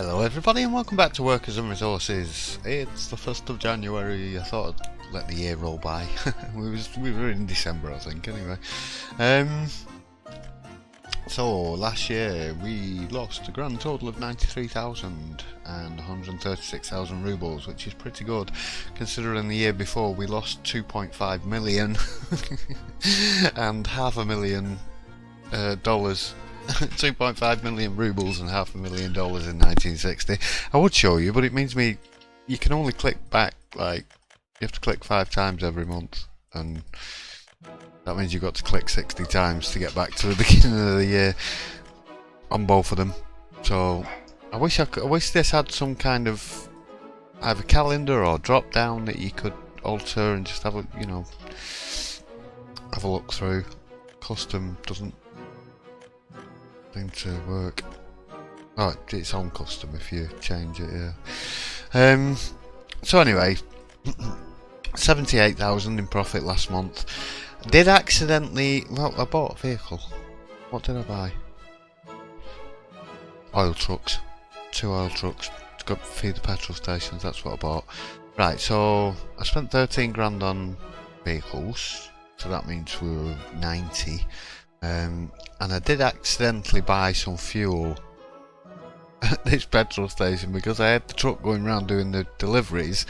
Hello everybody and welcome back to Workers and Resources. It's the 1st of January. I thought I'd let the year roll by. we were in December, I think, anyway. So last year we lost a grand total of 93,000 and 136,000 rubles, which is pretty good considering the year before we lost 2.5 million and $500,000 dollars. 2.5 million rubles and $500,000 in 1960. I would show you, but it means you can only click back, like, you have to click 5 times every month, and that means you've got to click 60 times to get back to the beginning of the year on both of them. So I wish this had some kind of either calendar or drop down that you could alter and just have a look through. Custom doesn't seem to work. Oh, it's on custom if you change it, yeah. So anyway, 78,000 in profit last month. Did accidentally, well, I bought a vehicle. What did I buy? Oil trucks. 2 oil trucks to go feed the petrol stations. That's what I bought. Right, so I spent 13 grand on vehicles, so that means we were 90. And I did accidentally buy some fuel at this petrol station because I had the truck going around doing the deliveries.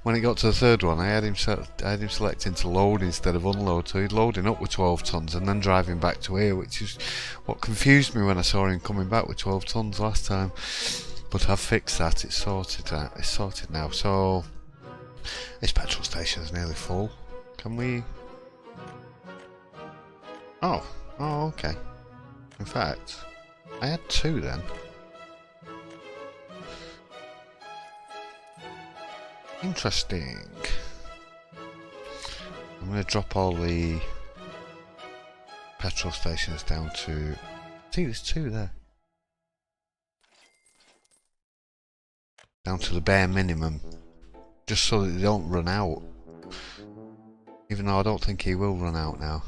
When it got to the third one, I had him selecting to load instead of unload, so he'd loading up with 12 tons and then driving back to here, which is what confused me when I saw him coming back with 12 tons last time. But I've fixed that, it's sorted now. So this petrol station is nearly full. Can we... Oh, okay. In fact, I had 2 then. Interesting. I'm going to drop all the petrol stations down to... See, there's 2 there. Down to the bare minimum. Just so that they don't run out. Even though I don't think he will run out now.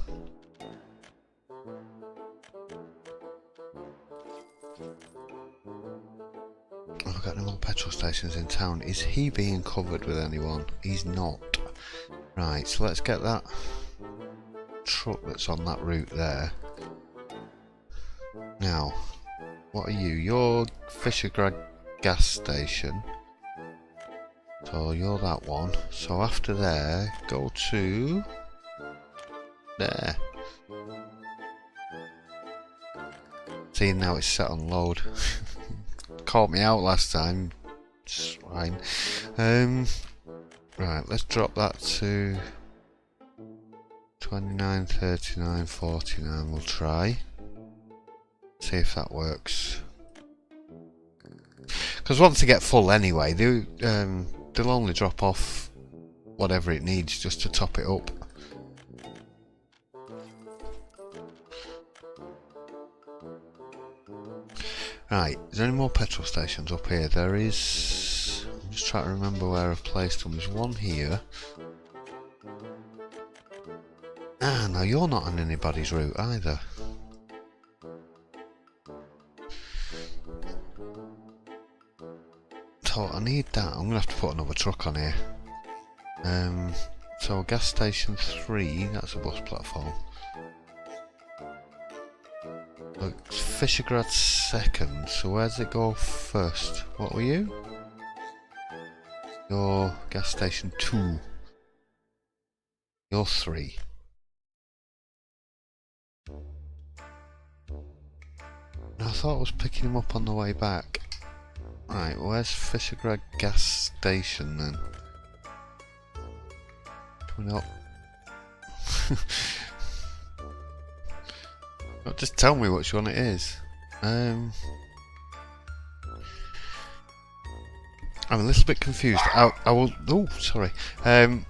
I've got no more petrol stations in town. Is he being covered with anyone? He's not. Right, so let's get that truck that's on that route there. Now, what are you? You're Fishergrad gas station. So you're that one. So after there, go to there. See, now it's set on load. Caught me out last time. Swine. Right, let's drop that to 29, 39, 49. We'll try. See if that works. Because once they get full anyway, they'll only drop off whatever it needs just to top it up. Right, is there any more petrol stations up here? There is... I'm just trying to remember where I've placed them. There's one here. Ah, now you're not on anybody's route either. So I need that. I'm going to have to put another truck on here. So gas station 3, that's a bus platform. Look, Fishergrad second, so where does it go first? What were you? You're gas station 2. You're 3. I thought I was picking him up on the way back. Right, where's Fishergrad gas station then? Coming up. Just tell me which one it is. I'm a little bit confused. I will. Oh, sorry. I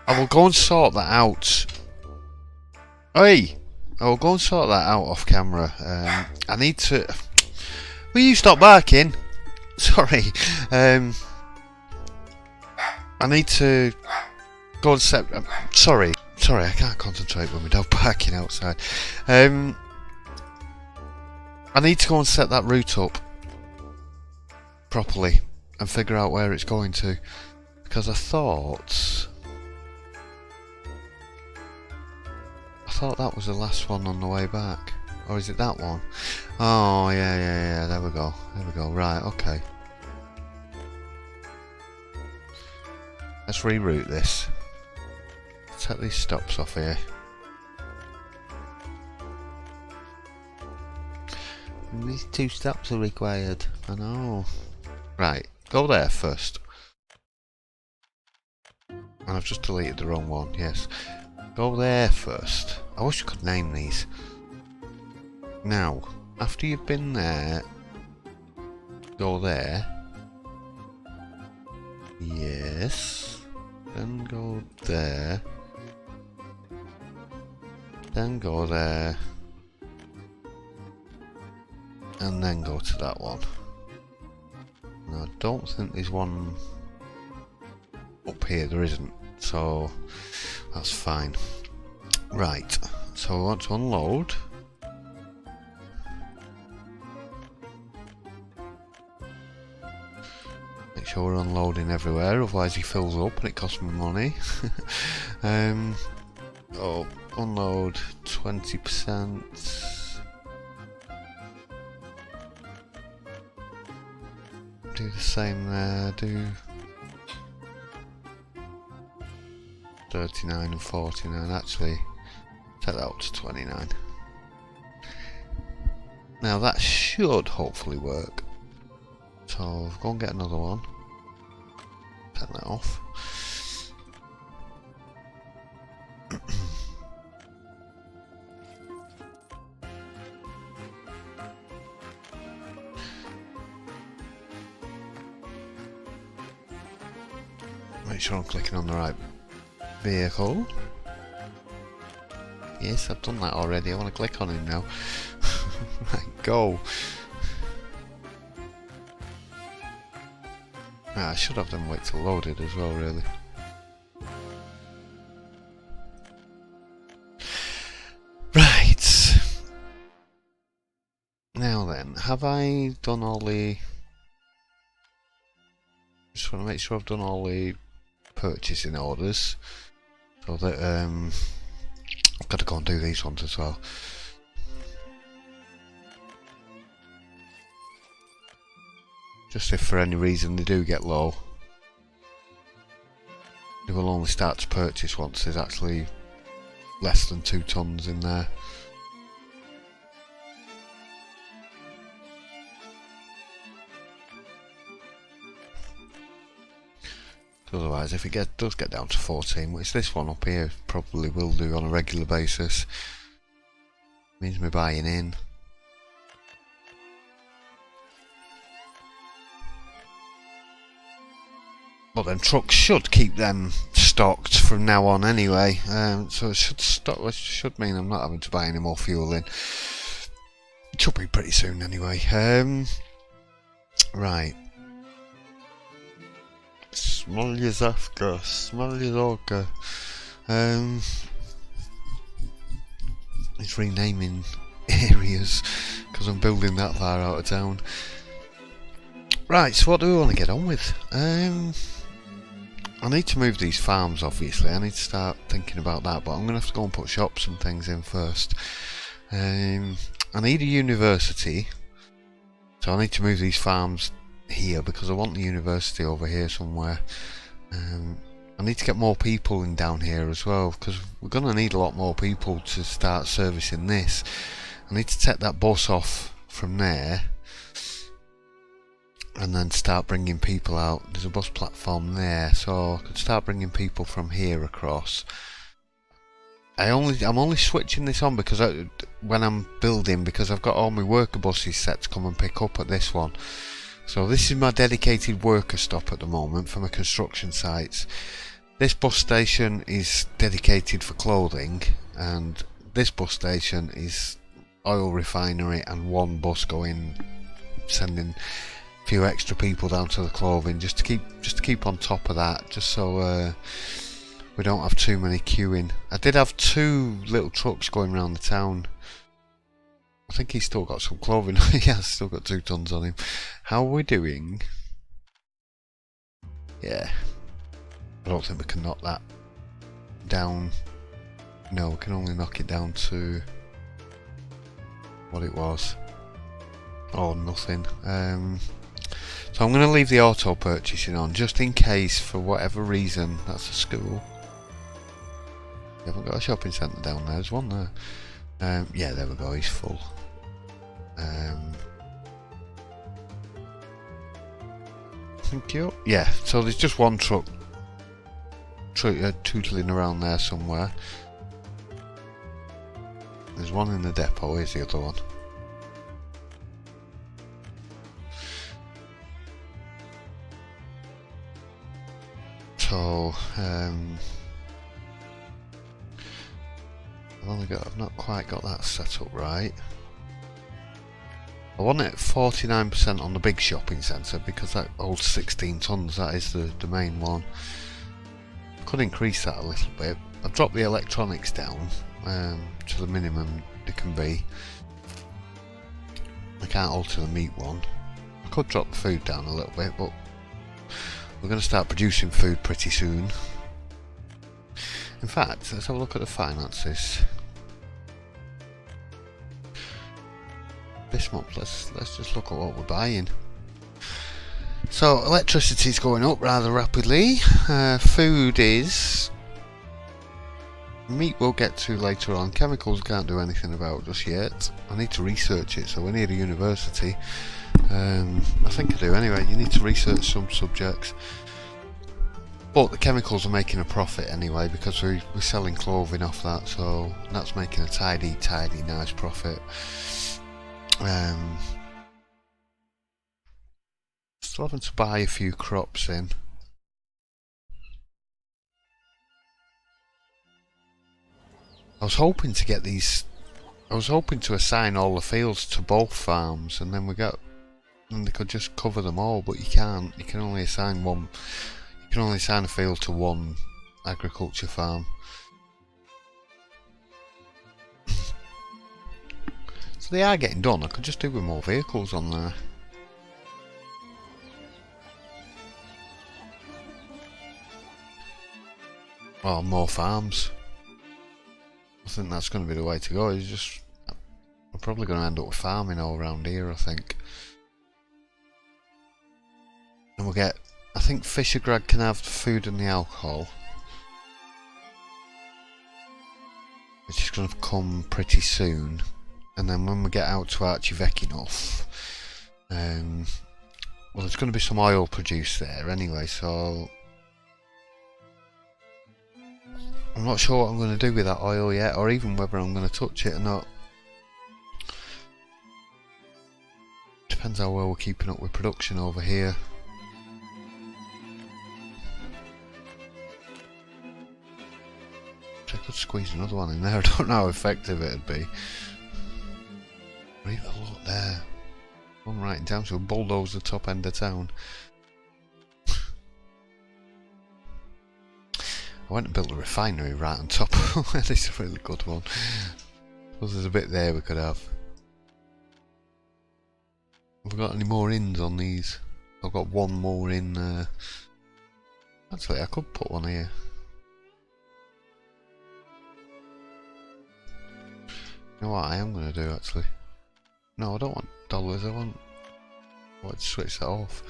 will go and sort that out. Hey, I will go and sort that out off camera. I need to. Will you stop barking? Sorry. I need to go and set. Sorry. Sorry, I can't concentrate with my dog barking outside. I need to go and set that route up. properly and figure out where it's going to, because I thought that was the last one on the way back, or is it that one? Oh yeah, there we go, right, okay. Let's reroute this. Take these stops off here. These 2 stops are required, I know. Right, go there first. And I've just deleted the wrong one, yes. Go there first. I wish I could name these. Now, after you've been there, go there. Yes. Then go there. Then go there. And then go to that one. Now, I don't think there's one up here, there isn't, so that's fine. Right, so we want to unload. Make sure we're unloading everywhere, otherwise he fills up and it costs me money. Oh, unload 20%. Do the same there, do 39 and 49, actually take that up to 29. Now that should hopefully work, so go and get another one, turn that off. Make sure I'm clicking on the right vehicle. Yes, I've done that already. I want to click on him now. Right, go. I should have them wait till loaded as well, really. Right. Now then, have I done all the... Just want to make sure I've done all the purchasing orders, so that I've got to go and do these ones as well. Just if for any reason they do get low, they will only start to purchase once there's actually less than 2 tons in there. Otherwise, if it does get down to 14, which this one up here probably will do on a regular basis, means me buying in. But then trucks should keep them stocked from now on anyway, so it should mean I'm not having to buy any more fuel in. It should be pretty soon anyway. Right. Smoljeżawka, Smoljeżoka. It's renaming areas because I'm building that far out of town. Right, so what do we want to get on with? I need to move these farms, obviously. I need to start thinking about that, but I'm going to have to go and put shops and things in first. I need a university, so I need to move these farms here because I want the university over here somewhere. I need to get more people in down here as well, because we're going to need a lot more people to start servicing this. I need to take that bus off from there and then start bringing people out. There's a bus platform there, so I could start bringing people from here across. I'm only switching this on because when I'm building, because I've got all my worker buses set to come and pick up at this one. So this is my dedicated worker stop at the moment for my construction sites. This bus station is dedicated for clothing, and this bus station is oil refinery and one bus going, sending a few extra people down to the clothing, just to keep on top of that, just so we don't have too many queuing. I did have 2 little trucks going around the town. I think he's still got some clothing. He has still got 2 tons on him. How are we doing? Yeah, I don't think we can knock that down. No, we can only knock it down to what it was. Oh, nothing. So I'm going to leave the auto purchasing on just in case, for whatever reason. That's a school. We haven't got a shopping centre down there. There's one there. Yeah, there we go. He's full. Thank you. Yeah, so there's just one truck tootling around there somewhere. There's one in the depot. Here's the other one. So I've not quite got that set up right. I want it 49% on the big shopping centre because that holds 16 tonnes. That is the main one. Could increase that a little bit. I've dropped the electronics down to the minimum they can be. I can't alter the meat one. I could drop the food down a little bit, but we're going to start producing food pretty soon. In fact, let's have a look at the finances. This month, let's just look at what we're buying. So electricity's going up rather rapidly. Food is. Meat we'll get to later on. Chemicals can't do anything about just yet. I need to research it, so we're near a university. I think I do anyway. You need to research some subjects. But the chemicals are making a profit anyway because we're selling clothing off that, so that's making a tidy, nice profit. Still having to buy a few crops in. I was hoping to get these. I was hoping to assign all the fields to both farms, and then they could just cover them all. But you can't. You can only assign one. You can only assign a field to one agriculture farm. So they are getting done. I could just do with more vehicles on there. Or more farms. I think that's going to be the way to go. It's just we're probably going to end up with farming all around here, I think. And we'll get. I think Fishergrad can have the food and the alcohol, which is going to come pretty soon. And then when we get out to Archiveckinov, well, there's going to be some oil produced there anyway, so I'm not sure what I'm going to do with that oil yet, or even whether I'm going to touch it or not. Depends how well we're keeping up with production over here. I could squeeze another one in there. I don't know how effective it'd be. Or even look there. One right in town, so we'll bulldoze the top end of town. I went and built a refinery right on top. This is a really good one. Suppose there's a bit there we could have. Have we got any more inns on these? I've got one more in. Actually, I could put one here. You know what I am going to do actually? No, I don't want dollars, I want to switch that off.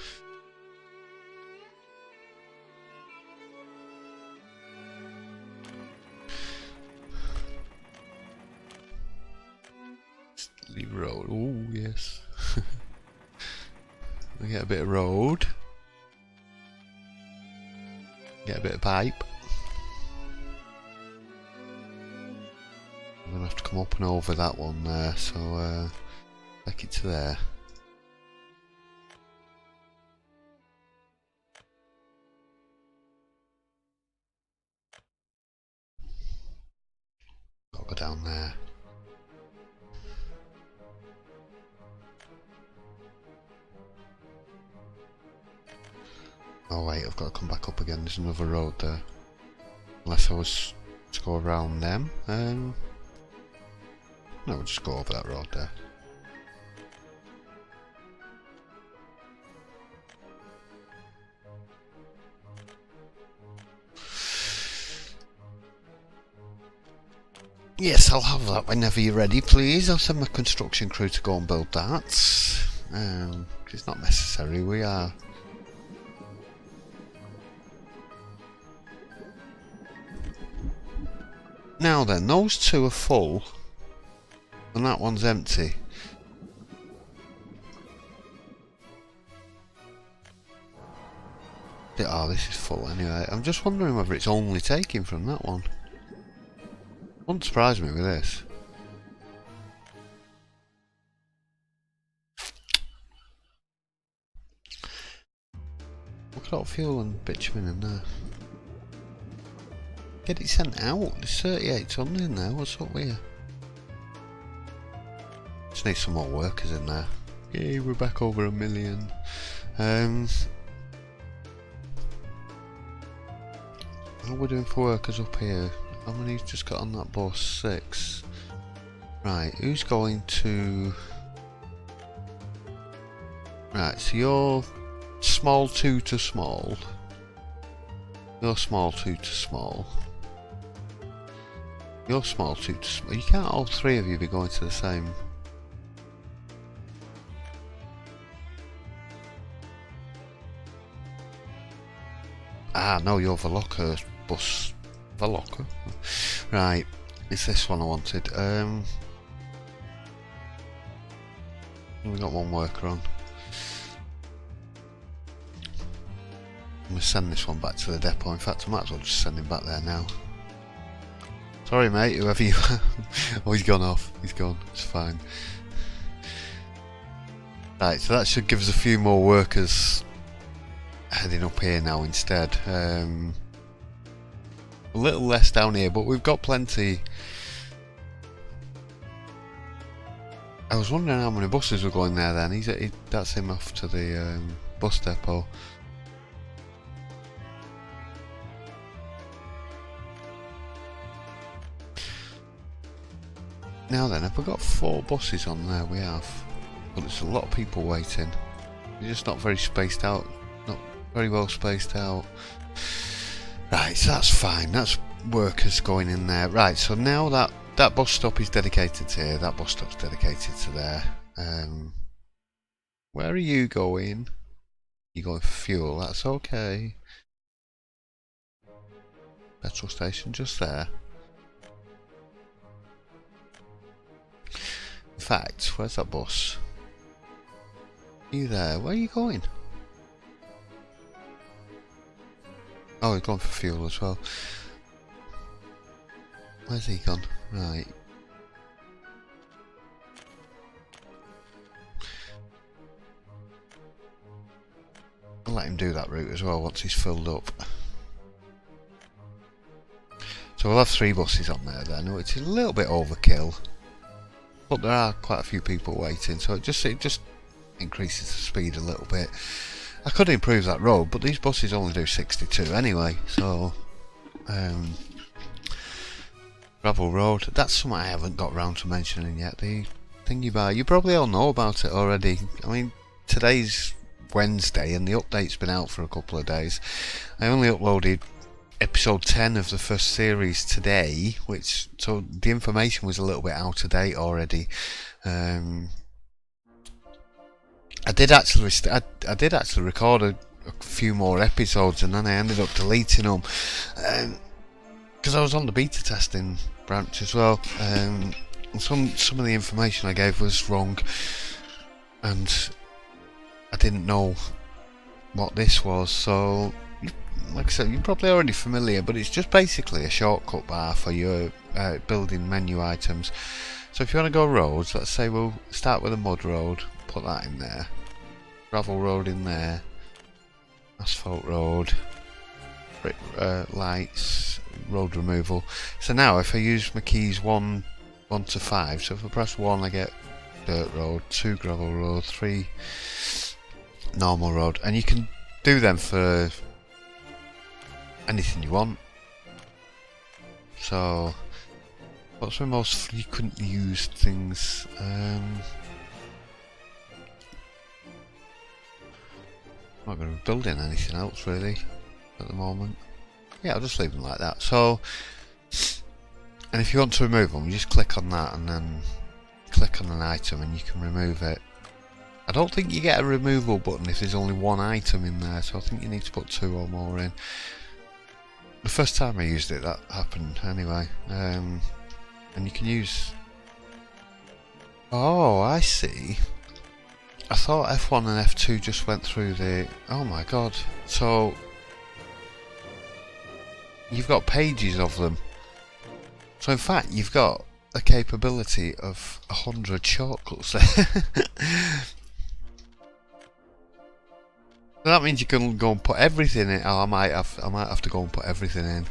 Leave road, oh yes. We get a bit of road. Get a bit of pipe. I'm going to have to come up and over that one there, so take it to there. Got to go down there. Oh wait, I've got to come back up again, there's another road there. Unless I was to go around them. No, we'll just go over that road there. Yes, I'll have that whenever you're ready, please. I'll send my construction crew to go and build that. It's not necessary, we are. Now then, those two are full, and that one's empty. Oh, this is full anyway. I'm just wondering whether it's only taking from that one. Wouldn't surprise me with this. Look at all fuel and bitumen in there. Get it sent out. There's 38 tons in there. What's up with you? Just need some more workers in there. Yay, we're back over 1 million. How are we doing for workers up here? How many's just got on that bus? 6. Right, who's going to... Right, so you're small 2 to small. You're small 2 to small. You're small 2 to small. You can't all three of you be going to the same... Ah, no, you're Veloca bus. Veloca? Right, it's this one I wanted. We got one worker on. I'm going to send this one back to the depot. In fact, I might as well just send him back there now. Sorry mate, whoever you are. Oh, he's gone off. He's gone. It's fine. Right, so that should give us a few more workers heading up here now instead. A little less down here, but we've got plenty. I was wondering how many buses were going there then. That's him off to the bus depot. Now then, have we got 4 buses on there? We have. But there's a lot of people waiting. They're just not very spaced out. Not very well spaced out. Right, so that's fine. That's workers going in there. Right, so now that bus stop is dedicated to here. That bus stop's dedicated to there. Where are you going? You're going for fuel. That's okay. Petrol station just there. In fact, where's that bus? You there? Where are you going? Oh, he's going for fuel as well. Where's he gone? Right. I'll let him do that route as well once he's filled up. So we'll have 3 buses on there then, which is a little bit overkill. But there are quite a few people waiting, so it just increases the speed a little bit. I could improve that road, but these buses only do 62 anyway, so... gravel road, that's something I haven't got round to mentioning yet. The thingy bar, you probably all know about it already. I mean, today's Wednesday and the update's been out for a couple of days. I only uploaded episode 10 of the first series today, so the information was a little bit out of date already. I did actually record a few more episodes, and then I ended up deleting them because I was on the beta testing branch as well. Some of the information I gave was wrong, and I didn't know what this was. So, like I said, you're probably already familiar, but it's just basically a shortcut bar for your building menu items. So if you want to go roads, let's say we'll start with a mud road, put that in there, gravel road in there, asphalt road, brick, lights, road removal. So now if I use my keys 1 to 5, so if I press 1 I get dirt road, 2 gravel road, 3 normal road, and you can do them for anything you want. So what's my most frequently used things? I'm not going to be building anything else really at the moment. Yeah, I'll just leave them like that. So And if you want to remove them, you just click on that and then click on an item and you can remove it. I don't think you get a removal button if there's only one item in there, so I think you need to put 2 or more in. The first time I used it, that happened anyway. And you can use... Oh, I see. I thought F1 and F2 just went through the... Oh my god. So... You've got pages of them. So in fact, you've got a capability of 100 shortcuts there. So that means you can go and put everything in. Oh, I might have to go and put everything in.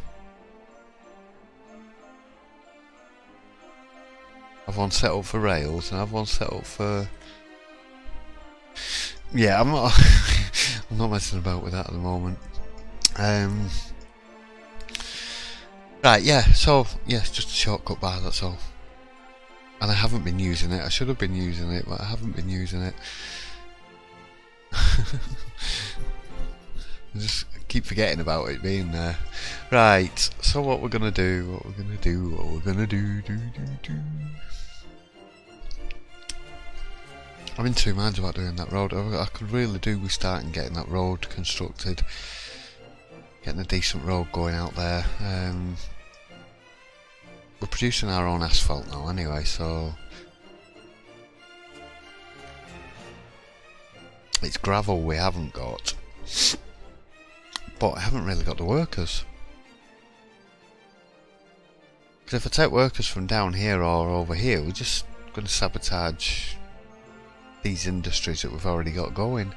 I've one set up for rails and I've one set up for... Yeah, I'm not I'm not messing about with that at the moment. Right, yeah, so yeah, it's just a shortcut bar, that's all. And I haven't been using it. I should have been using it, but I haven't been using it. I just keep forgetting about it being there. Right, so what we're gonna do, I'm in 2 minds about doing that road. I could really do with starting getting that road constructed. Getting a decent road going out there. We're producing our own asphalt now anyway, so... It's gravel we haven't got. But I haven't really got the workers. Because if I take workers from down here or over here, we're just going to sabotage these industries that we've already got going.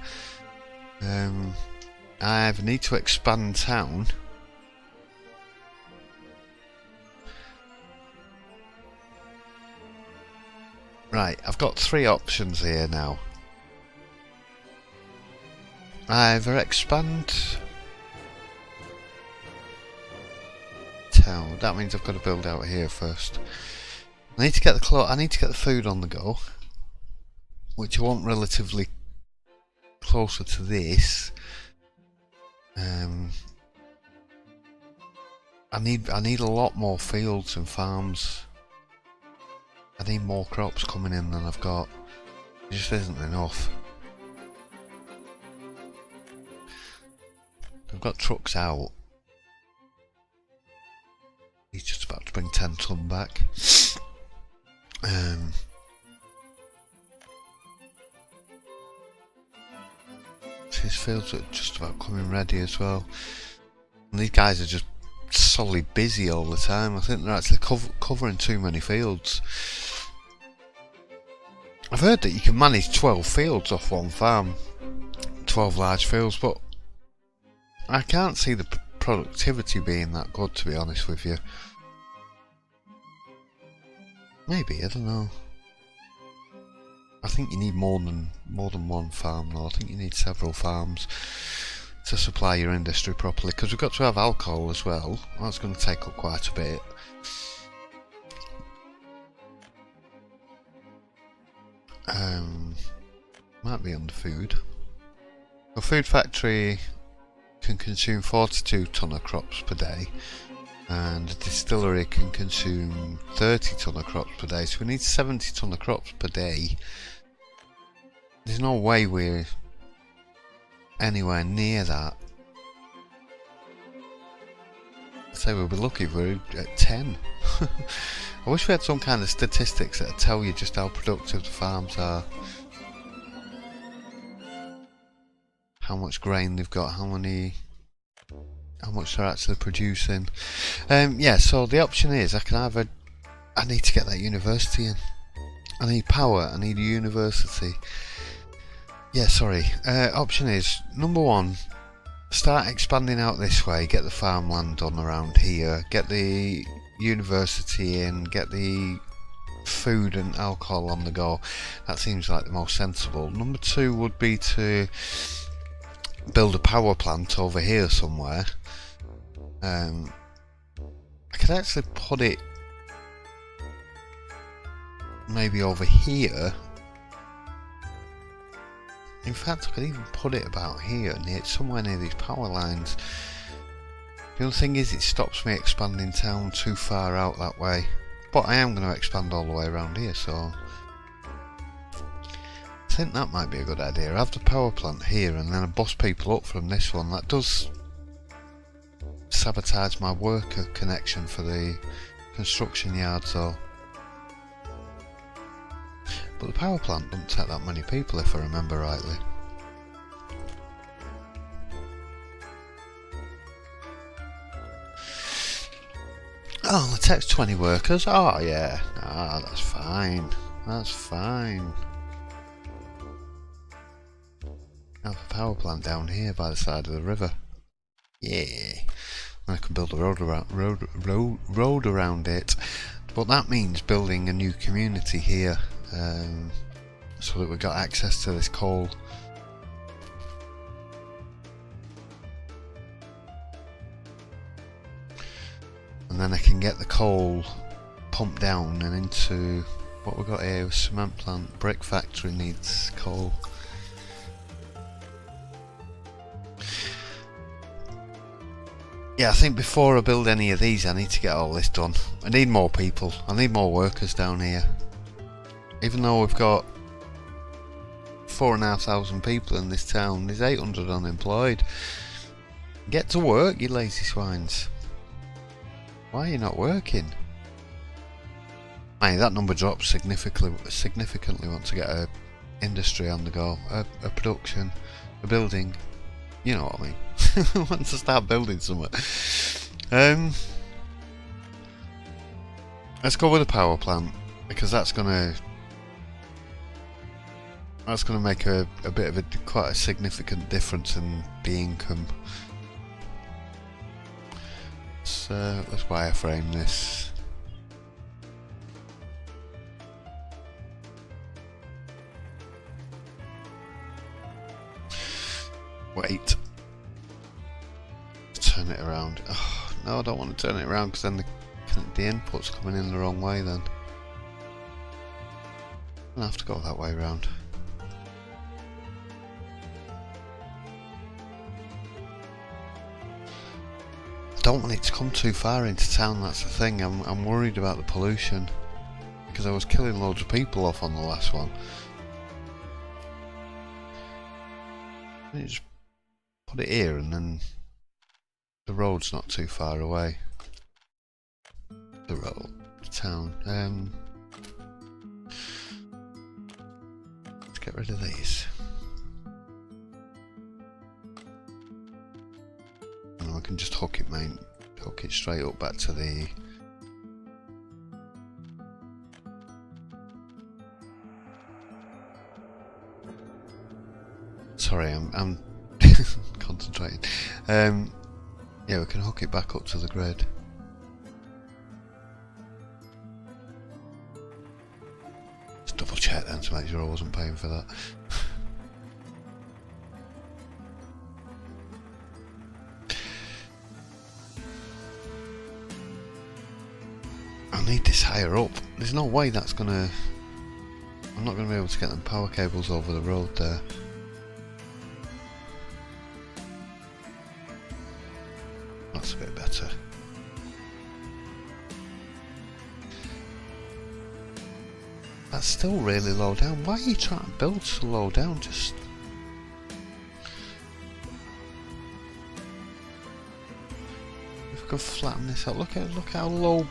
I need to expand town. Right, I've got 3 options here now. Either expand town. That means I've got to build out here first. I need to get the food on the go, which I want relatively closer to this. I need a lot more fields and farms. I need more crops coming in than I've got. It just isn't enough. I've got trucks out. He's just about to bring 10 ton back. His fields are just about coming ready as well. And these guys are just solidly busy all the time. I think they're actually covering too many fields. I've heard that you can manage 12 fields off one farm. 12 large fields, but I can't see the productivity being that good, to be honest with you. Maybe, I don't know. I think you need more than one farm though. I think you need several farms to supply your industry properly, because we've got to have alcohol as well. That's going to take up quite a bit. Might be under food. A food factory can consume 42 tonne of crops per day, and a distillery can consume 30 tonne of crops per day, so we need 70 tonne of crops per day. There's no way we're anywhere near that. I'd say we'll be lucky if we're at 10. I wish we had some kind of statistics that tell you just how productive the farms are. How much grain they've got, how much they're actually producing. Yeah, so the option is I need to get that university in. I need power, I need a university. Yeah, sorry. Option is, number 1, start expanding out this way, get the farmland done around here, get the university in, get the food and alcohol on the go. That seems like the most sensible. Number 2 would be to build a power plant over here somewhere. I could actually put it maybe over here. In fact, I could even put it about here, somewhere near these power lines. The only thing is it stops me expanding town too far out that way. But I am going to expand all the way around here, so I think that might be a good idea. Have the power plant here and then I bus people up from this one. That does sabotage my worker connection for the construction yard, so. But the power plant doesn't take that many people if I remember rightly. Oh, it takes 20 workers? Oh yeah, that's fine. That's fine. Have a power plant down here by the side of the river. Yeah. And I can build a road around it. But that means building a new community here, so that we've got access to this coal. And then I can get the coal pumped down and into what we've got here, a cement plant. Brick factory needs coal. Yeah, I think before I build any of these I need to get all this done. I need more people, I need more workers down here. Even though we've got 4,500 people in this town, there's 800 unemployed. Get to work, you lazy swines. Why are you not working? Hey, that number drops significantly once I get a industry on the go, a production, a building. You know what I mean. Once I start building somewhere. Let's go with a power plant, because that's gonna make a bit of quite a significant difference in the income. Let's wireframe this. Wait. Turn it around. Oh, no, I don't want to turn it around because then the input's coming in the wrong way then. I'll have to go that way around. I don't want it to come too far into town, that's the thing. I'm worried about the pollution because I was killing loads of people off on the last one. You just put it here and then the road's not too far away. The road, the town. Let's get rid of these. And I can just hook it straight up back to the. Sorry, I'm concentrating. Yeah, we can hook it back up to the grid. Just double check then to make sure I wasn't paying for that. I need this higher up. There's no way that's gonna. I'm not gonna be able to get them power cables over the road there. That's a bit better. That's still really low down. Why are you trying to build so low down? Just if we could flatten this out. Look how low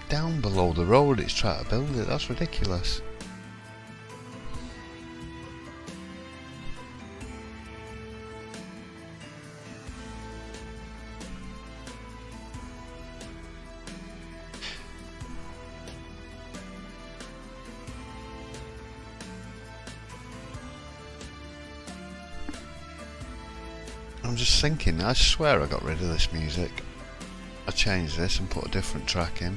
down below the road it's trying to build it. That's ridiculous. I'm just thinking, I swear I got rid of this music. I changed this and put a different track in.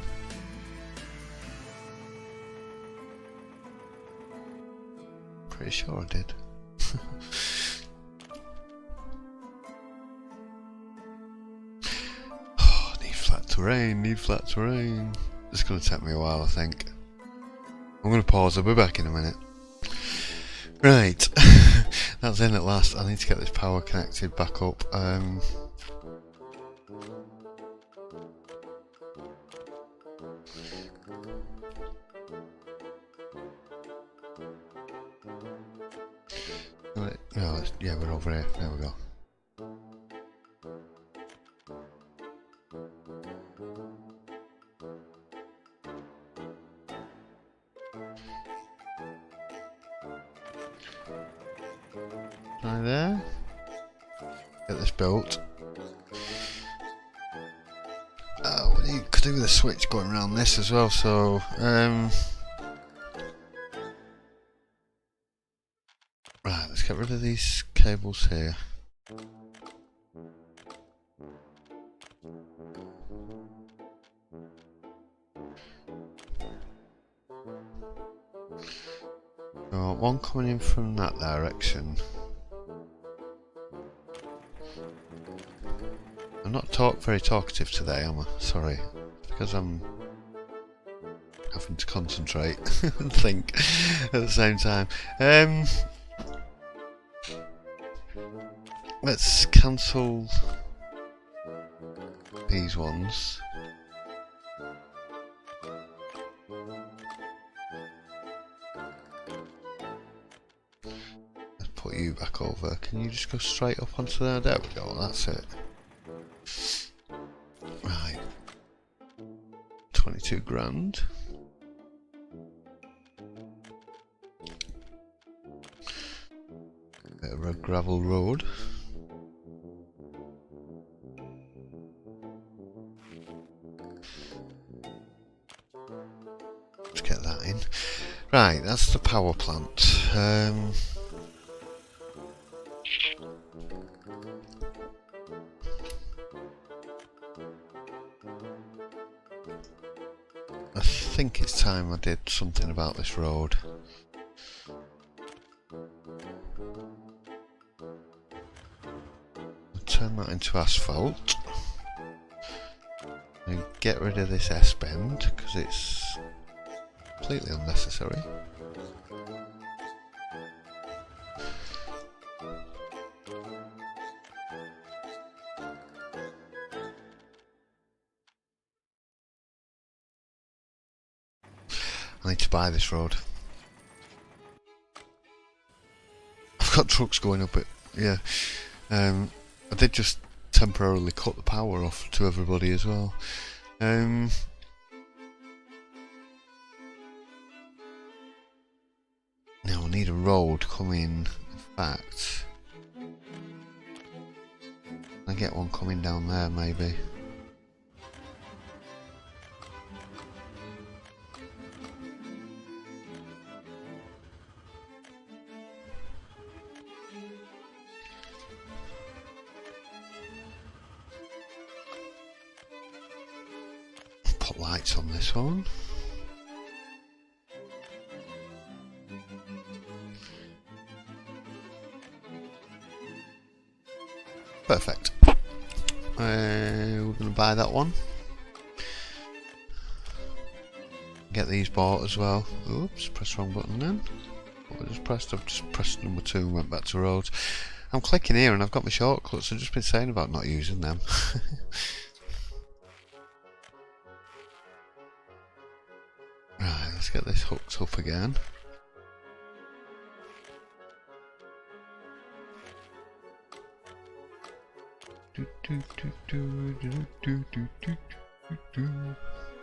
Pretty sure I did. Oh, need flat terrain. It's going to take me a while, I think. I'm going to pause, I'll be back in a minute. Right, that's in at last. I need to get this power connected back up. No, yeah, we're over here. There we go. Right there. Get this built. You could do with a switch going around this as well, so right, let's get rid of these cables here. So, one coming in from that direction. I'm not very talkative today, am I? Sorry. Because I'm having to concentrate and think at the same time. Let's cancel these ones. Let's put you back over. Can you just go straight up onto there? There we go, that's it. Right. 22 grand. Bit of a gravel road. Let's get that in. Right, that's the power plant. I think it's time I did something about this road. I'll turn that into asphalt. And get rid of this S-bend because it's completely unnecessary. I need to buy this road. I've got trucks going up it, yeah. I did just temporarily cut the power off to everybody as well. Now I need a road coming, in fact. I get one coming down there maybe. Put lights on this one. Perfect. We're going to buy that one. Get these bought as well. Oops, press the wrong button then. What I just pressed? I've just pressed number 2 and went back to roads. I'm clicking here and I've got my shortcuts. I've just been saying about not using them. Right, let's get this hooked up again.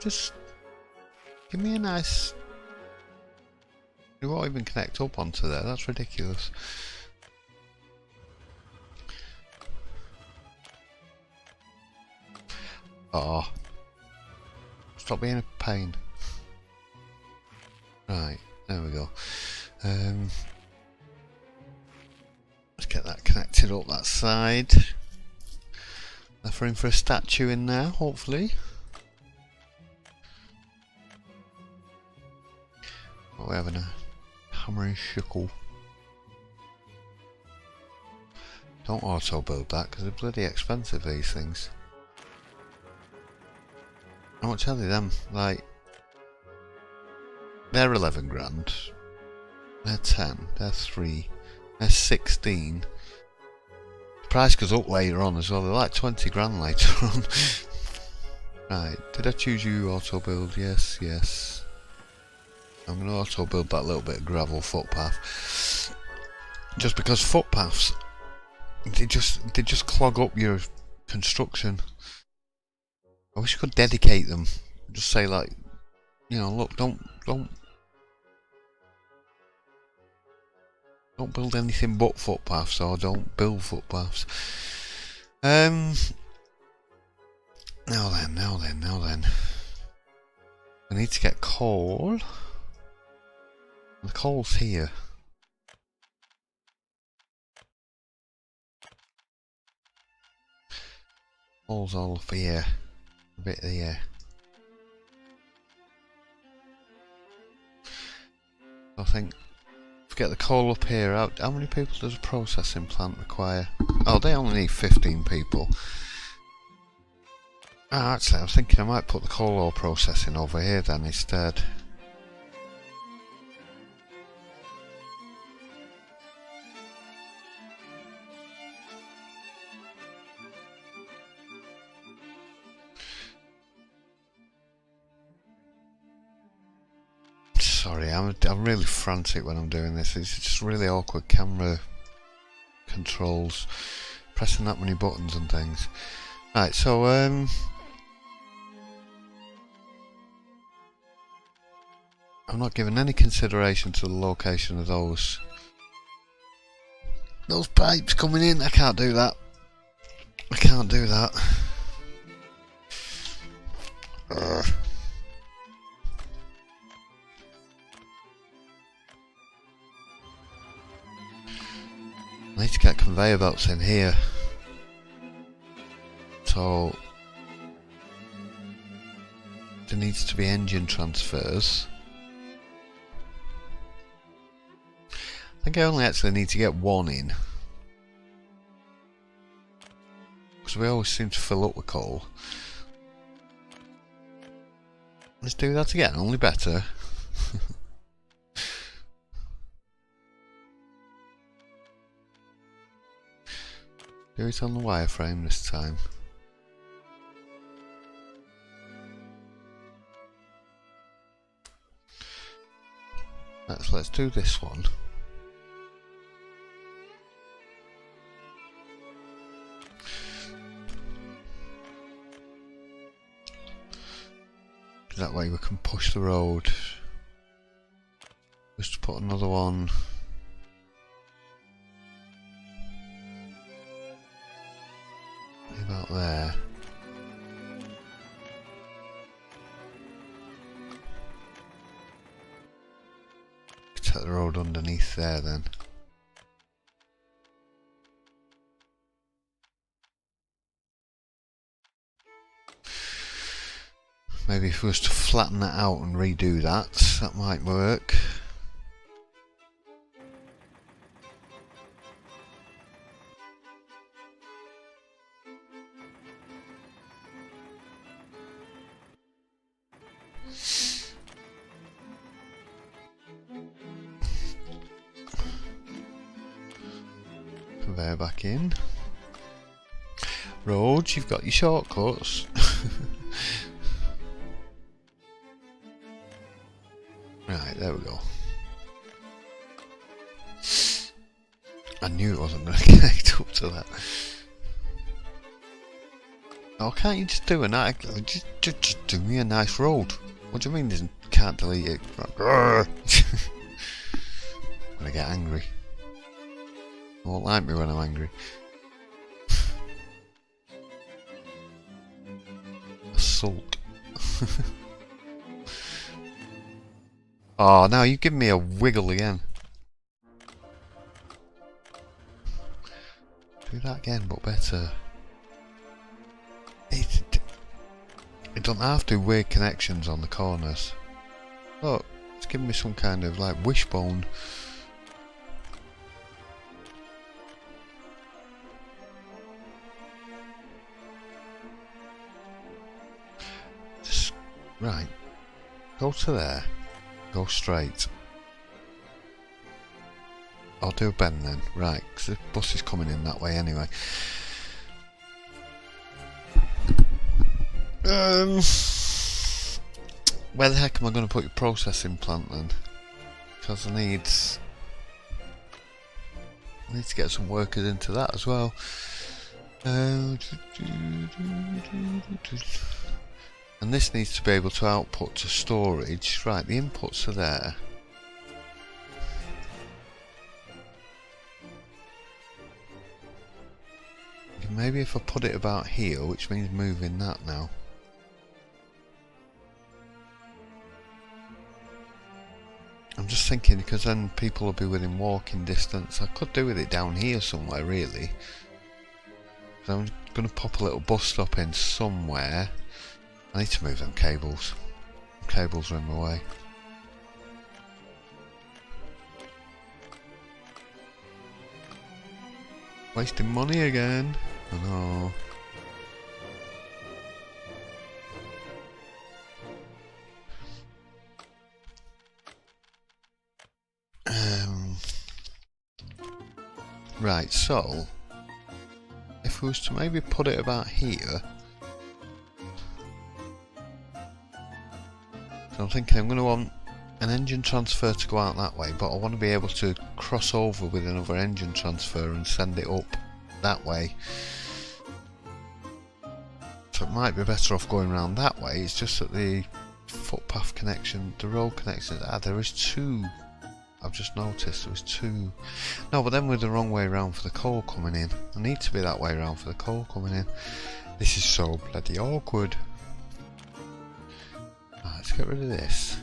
Just give me a nice... You won't even connect up onto there, that's ridiculous. Oh, stop being a pain. Right, there we go. Let's get that connected up that side. Left room for a statue in there, hopefully. What are we having, a hammer and sickle? Don't auto build that because they're bloody expensive, these things. I won't tell you them, like, they're 11 grand, they're 10, they're 3, they're 16. The price goes up later on as well, they're like 20 grand later on. Right, did I choose you auto build? Yes, yes. I'm going to auto build that little bit of gravel footpath. just because footpaths, they just clog up your construction. I wish you could dedicate them. Just say like, you know, look, don't build anything but footpaths, or don't build footpaths. Now then. I need to get coal. The coal's here. Coal's all up here. A bit here. I think if we get the coal up here, how many people does a processing plant require? Oh, they only need 15 people. Ah, actually, I was thinking I might put the coal ore processing over here then instead. Sorry, I'm really frantic when I'm doing this. It's just really awkward camera controls, pressing that many buttons and things. Right, so I'm not giving any consideration to the location of those pipes coming in. I can't do that. I can't do that. I need to get conveyor belts in here. So there needs to be engine transfers. I think I only actually need to get one in, because we always seem to fill up with coal. Let's do that again, only better. Do it on the wireframe this time. Let's do this one. That way we can push the road. Just put another one. About there. Take the road underneath there then. Maybe if we was to flatten that out and redo that, that might work. Conveyor back in. Roads, you've got your shortcuts. Right, there we go. I knew it wasn't going to connect up to that. Oh, can't you just do a nice... Just do me a nice road. What do you mean you can't delete it? When I get angry. You won't like me when I'm angry. I sulk. Oh, now you give me a wiggle again. Do that again, but better. It don't have to weird connections on the corners. Look, it's giving me some kind of like wishbone. Just, right, go to there. Go straight. I'll do a bend then, right, because the bus is coming in that way anyway. Where the heck am I going to put your processing plant then? Because I need need to get some workers into that as well. And this needs to be able to output to storage. Right, the inputs are there. Maybe if I put it about here, which means moving that now. I'm just thinking, because then people will be within walking distance. I could do with it down here somewhere, really. So I'm going to pop a little bus stop in somewhere. I need to move them cables. The cables are in my way. Wasting money again. I know. Right, so if we was to maybe put it about here, so I'm thinking I'm going to want an engine transfer to go out that way, but I want to be able to cross over with another engine transfer and send it up that way. So it might be better off going around that way. It's just that the footpath connection, the road connection, there is two. I've just noticed there was two. No, but then we're the wrong way around for the coal coming in. I need to be that way around for the coal coming in. This is so bloody awkward. Right, let's get rid of this.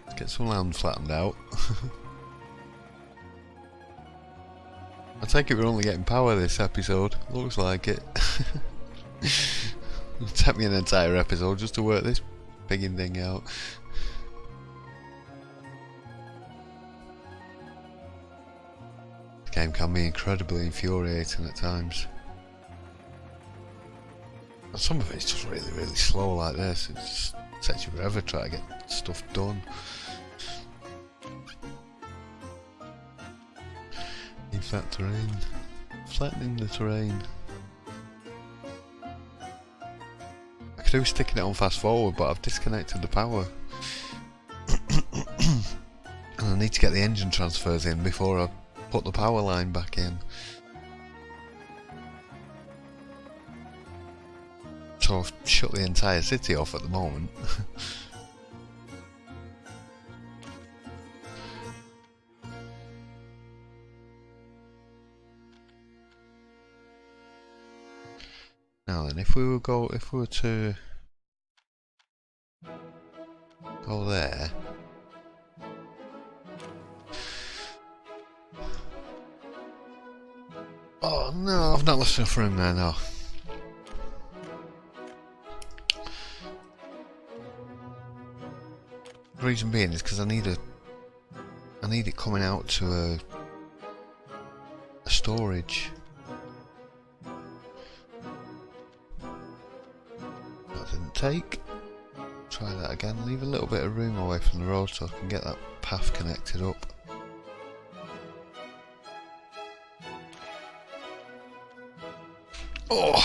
Let's get some land flattened out. I take it we're only getting power this episode. Looks like it. It'll take me an entire episode just to work this bigging thing out. The game can be incredibly infuriating at times. And some of it's just really, really slow like this. It just takes you forever trying to get stuff done. Flat terrain, flattening the terrain. I could do sticking it on fast forward, but I've disconnected the power. And I need to get the engine transfers in before I put the power line back in. So I've shut the entire city off at the moment. Now then, if we were to go there, oh no, I've not left enough room there. No. The reason being is because I need it coming out to a storage. Take. Try that again. Leave a little bit of room away from the road so I can get that path connected up. Oh!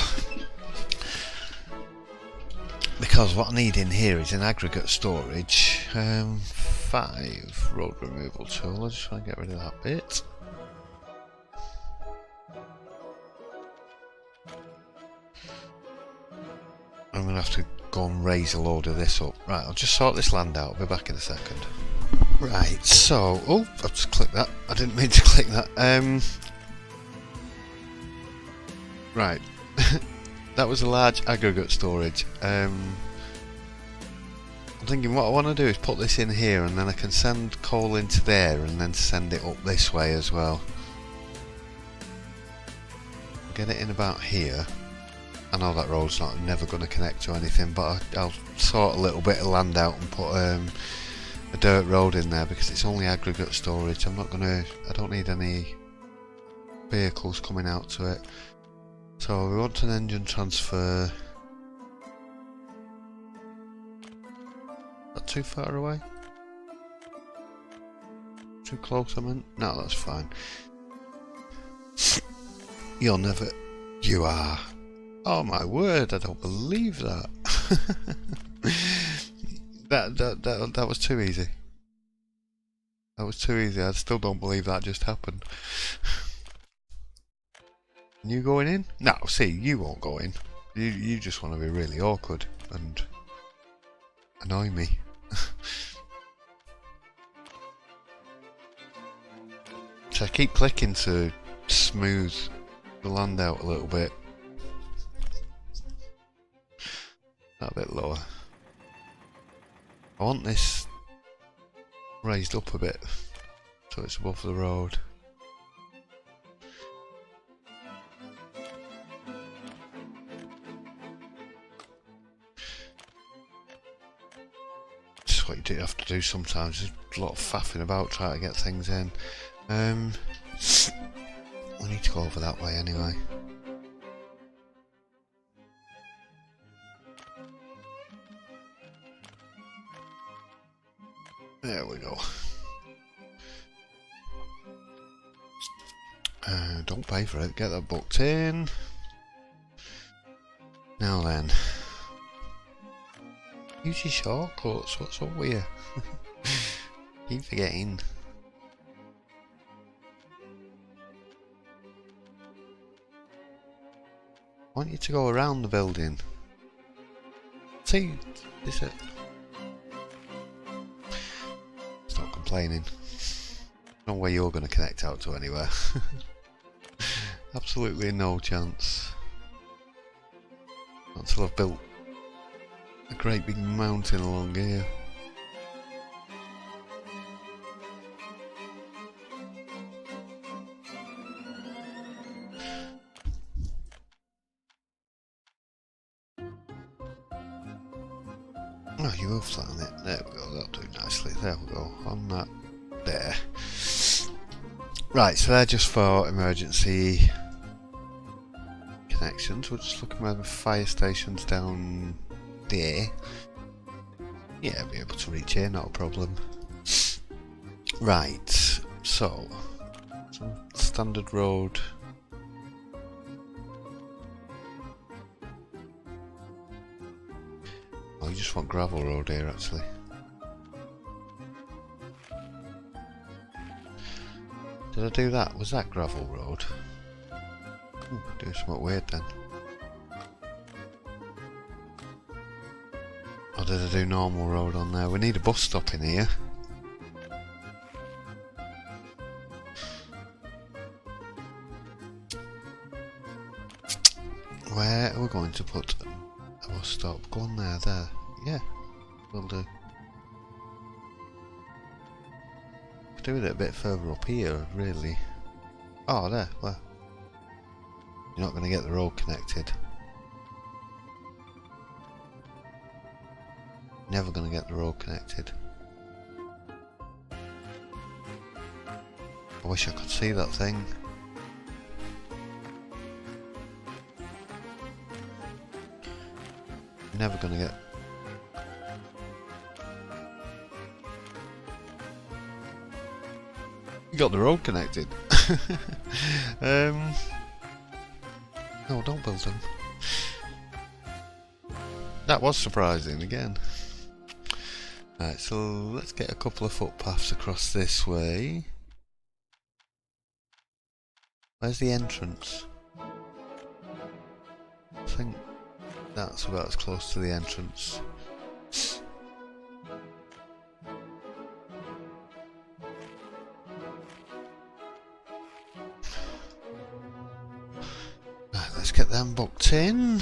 Because what I need in here is an aggregate storage. 5 road removal tool. I'll just try and get rid of that bit. I'm going to have to go and raise a load of this up. Right, I'll just sort this land out. I'll be back in a second. Right, so... oh, I've just clicked that. I didn't mean to click that. Right. That was a large aggregate storage. I'm thinking what I want to do is put this in here and then I can send coal into there and then send it up this way as well. Get it in about here. I know that road's never going to connect to anything, but I'll sort a little bit of land out and put a dirt road in there because it's only aggregate storage. I don't need any vehicles coming out to it. So we want an engine transfer. Is that too far away? Too close, I meant? No, that's fine. You'll never... You are. Oh my word, I don't believe that. That was too easy. That was too easy. I still don't believe that just happened. You going in? No, see, you won't go in. You just want to be really awkward and annoy me. So I keep clicking to smooth the land out a little bit. That a bit lower. I want this raised up a bit so it's above the road. Just what you do have to do sometimes. There's a lot of faffing about trying to get things in. We need to go over that way anyway. There we go. Don't pay for it, get that booked in. Now then. Use your shortcuts, what's up with you? Keep forgetting. I want you to go around the building. See, is it? Stop complaining. No way you're going to connect out to anywhere. Absolutely no chance. Not until I've built a great big mountain along here. Oh, you will flatten it. There we go, that'll do nicely. There we go, on that there. Right, so they're just for emergency connections. We're just looking where the fire station's down there. Yeah, I'll be able to reach here, not a problem. Right, so standard road. Oh, you just want gravel road here actually. Did I do that? Was that gravel road? Ooh, doing something weird then. Or did I do normal road on there? We need a bus stop in here. Where are we going to put a bus stop? Go on there, there. Yeah, will do. Do it a bit further up here, really. Oh, there, where? You're not going to get the road connected. Never going to get the road connected. I wish I could see that thing. Never going to get... You got the road connected. No, don't build them. That was surprising again. Right, so let's get a couple of footpaths across this way. Where's the entrance? I think that's about as close to the entrance. Right, let's get them booked in.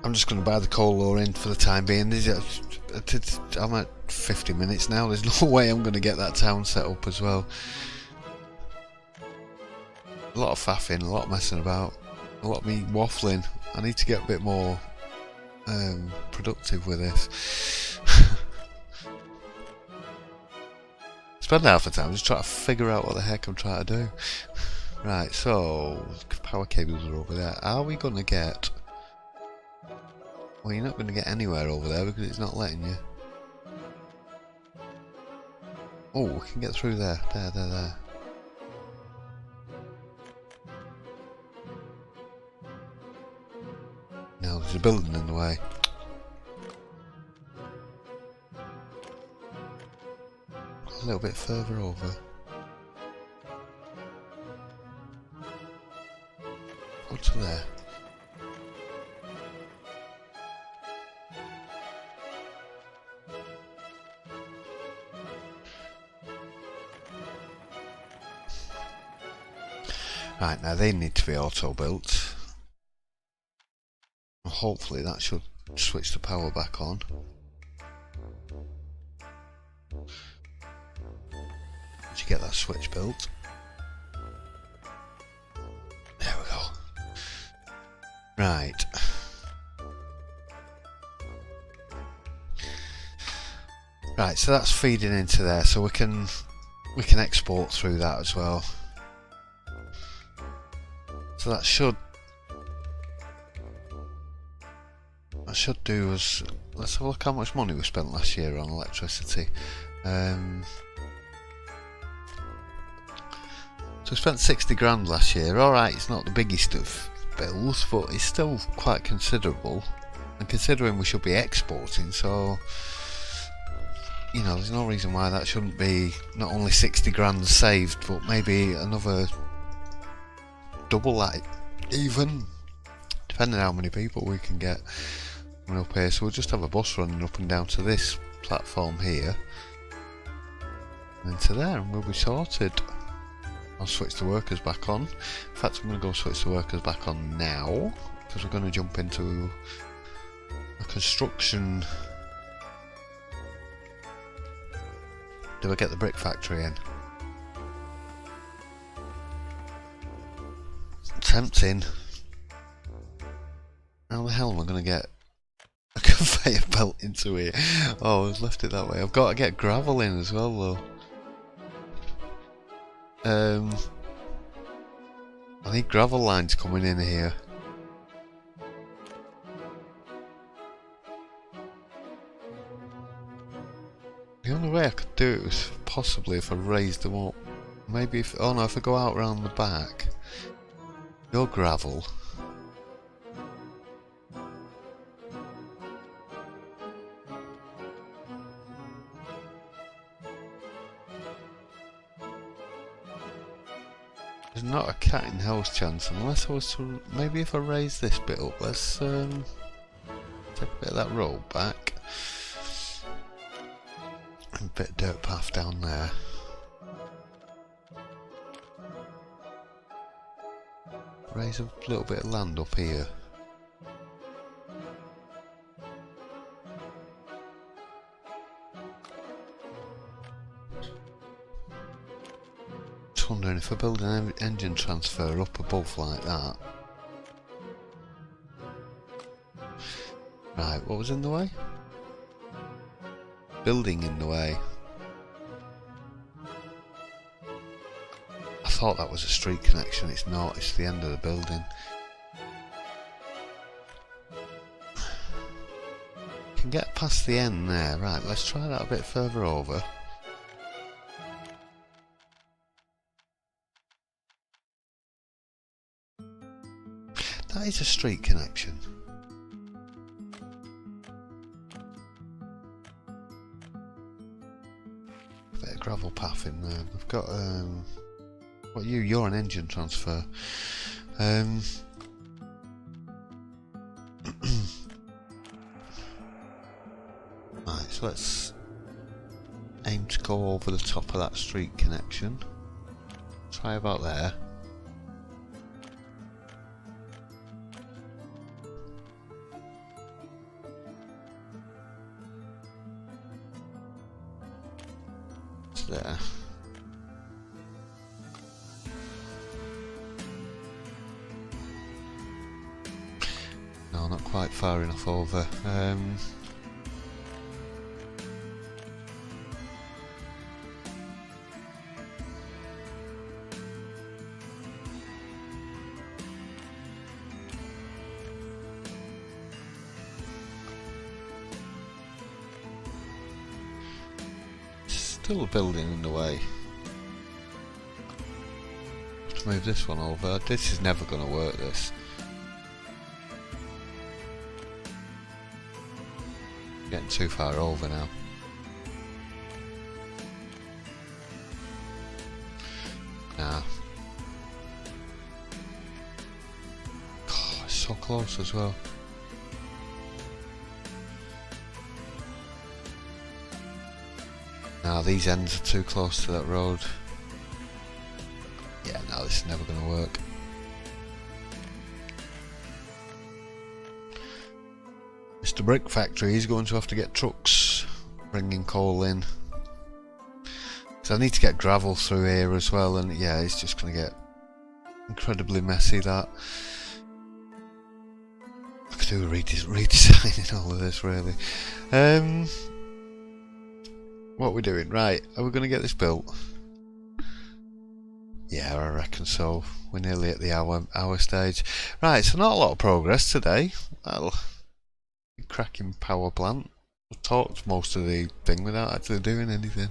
I'm just going to buy the coal ore in for the time being. I'm at 50 minutes now. There's no way I'm going to get that town set up as well. A lot of faffing, a lot of messing about, a lot of me waffling. I need to get a bit more productive with this. Spend half the time just trying to figure out what the heck I'm trying to do. Right, so power cables are over there. Are we going to get... Well, you're not going to get anywhere over there because it's not letting you. Oh, we can get through there. There. Oh, there's a building in the way. A little bit further over. What's there? Right, now they need to be auto-built. Hopefully that should switch the power back on. Did you get that switch built? There we go. Right. Right, so that's feeding into there, so we can export through that as well. So that should do us. Let's have a look how much money we spent last year on electricity. So we spent 60 grand last year. Alright, it's not the biggest of bills, but it's still quite considerable. And considering we should be exporting, so you know, there's no reason why that shouldn't be not only 60 grand saved, but maybe another double that even, depending on how many people we can get up here. So we'll just have a bus running up and down to this platform here and into there, and we'll be sorted. I'll switch the workers back on. In fact, I'm going to go switch the workers back on now, because we're going to jump into a construction. Do I get the brick factory in? Tempting. How the hell am I going to get a conveyor belt into here? Oh, I've left it that way. I've got to get gravel in as well though. I need gravel lines coming in here. The only way I could do it was possibly if I raised them up. Maybe if, oh no, if I go out round the back. Your gravel. There's not a cat in hell's chance unless I was to, maybe if I raise this bit up. Let's take a bit of that road back. And a bit of dirt path down there. Raise a little bit of land up here. Just wondering if I build an engine transfer up above like that. Right, what was in the way? Building in the way. I thought that was a street connection, it's not, it's the end of the building. Can get past the end there, right, let's try that a bit further over. That is a street connection. Bit of gravel path in there. We've got what you're an engine transfer. Right, so let's aim to go over the top of that street connection. Try about there. It's there. No, not quite far enough over. Still a building in the way. Have to move this one over. This is never going to work, this. Getting too far over now. Nah. Oh, it's so close as well. Nah, these ends are too close to that road. Yeah, no, this is never going to work. Mr. Brick Factory is going to have to get trucks bringing coal in. So I need to get gravel through here as well, and yeah, it's just going to get incredibly messy, that. I could do a redesigning all of this, really. What are we doing? Right, are we going to get this built? Yeah, I reckon so. We're nearly at the hour stage. Right, so not a lot of progress today. Well, cracking power plant. I've talked most of the thing without actually doing anything.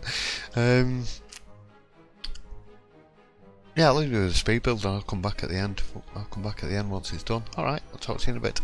Yeah, I'll leave you with the speed build and I'll come back at the end. I'll come back at the end once it's done. Alright, I'll talk to you in a bit.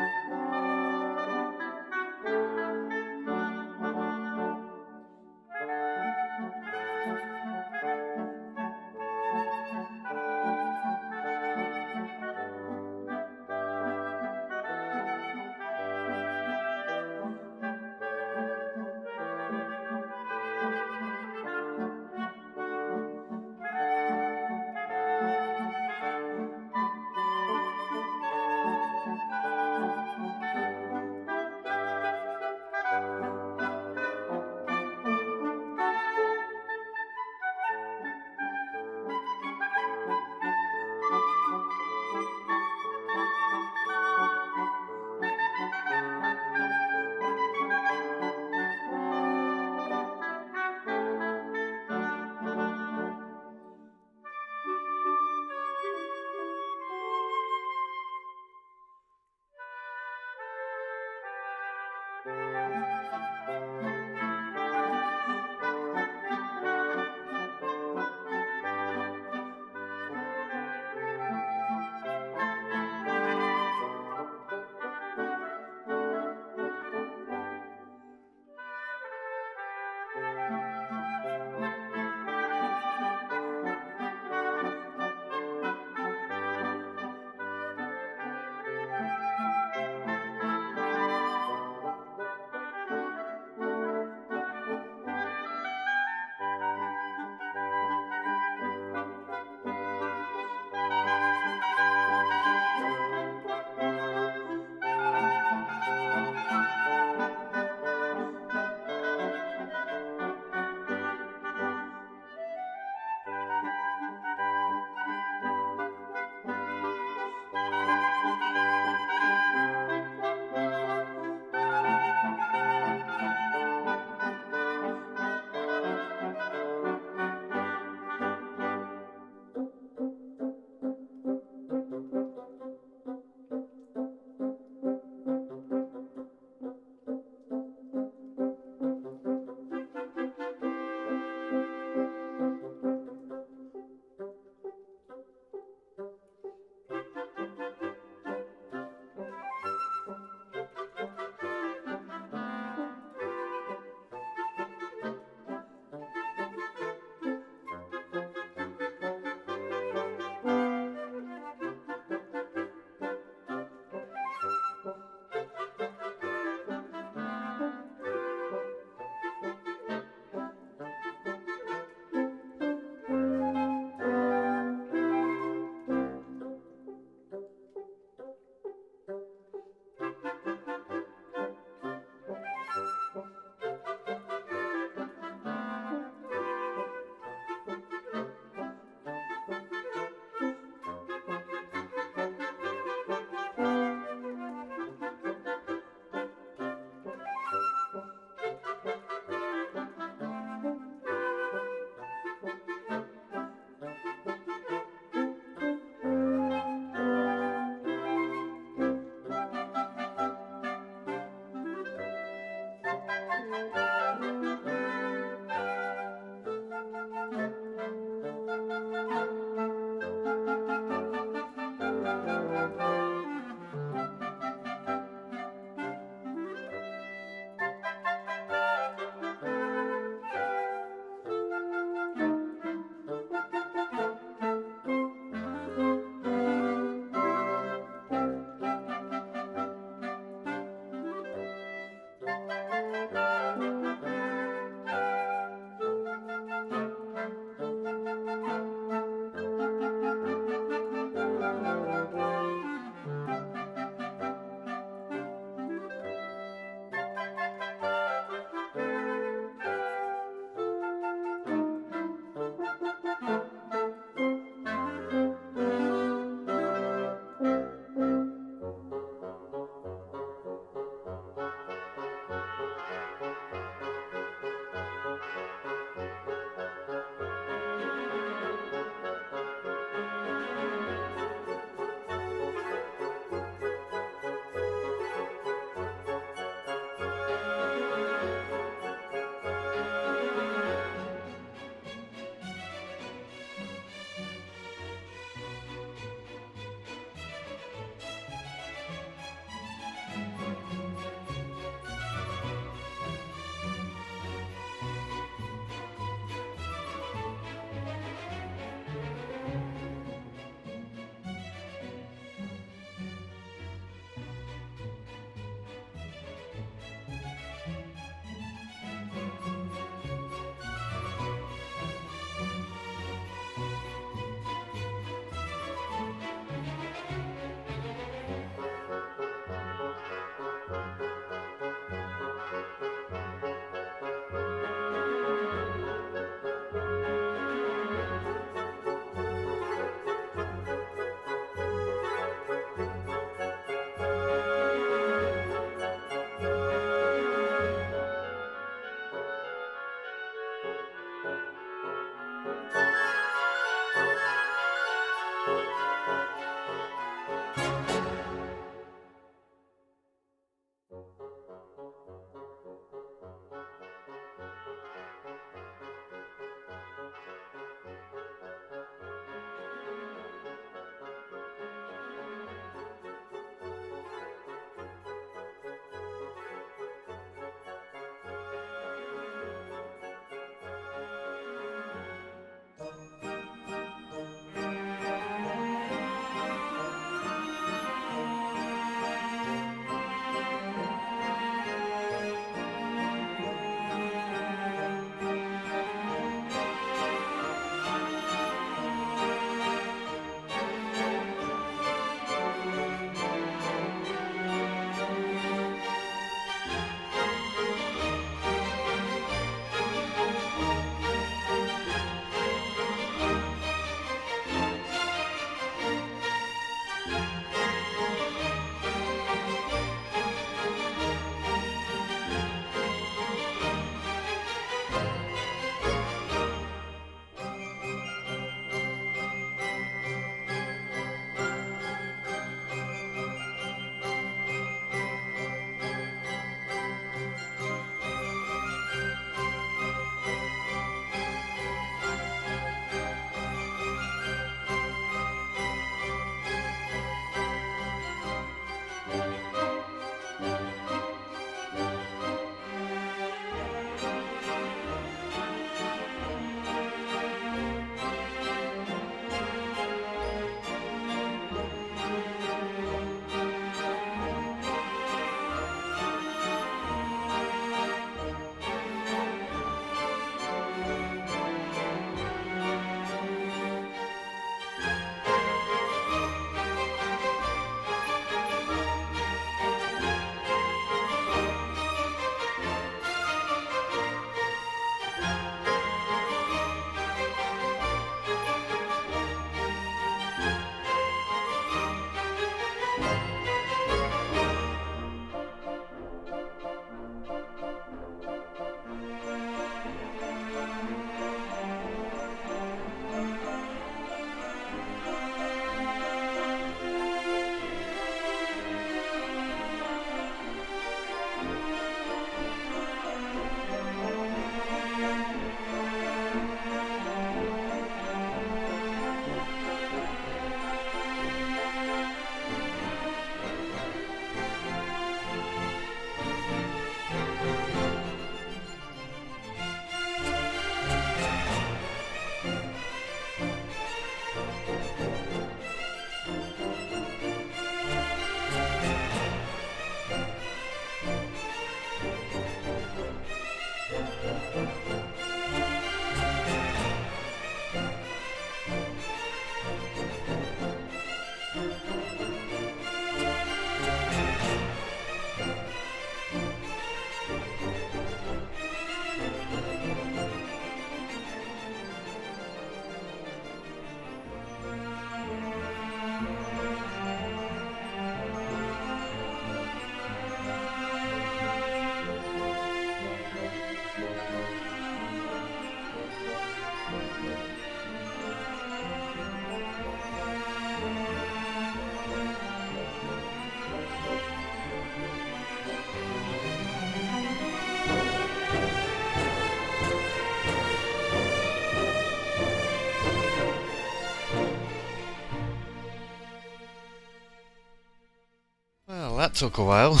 that took a while.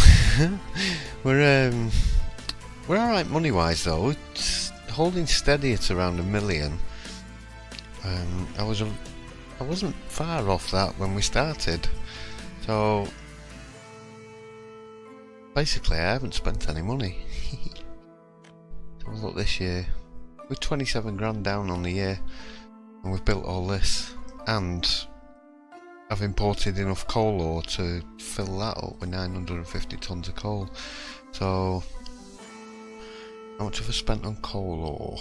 We're alright money wise though. It's holding steady at around 1 million. I wasn't far off that when we started. So basically I haven't spent any money. So look, this year we're 27 grand down on the year, and we've built all this, and I've imported enough coal ore to fill that up with 950 tons of coal. So how much have I spent on coal ore?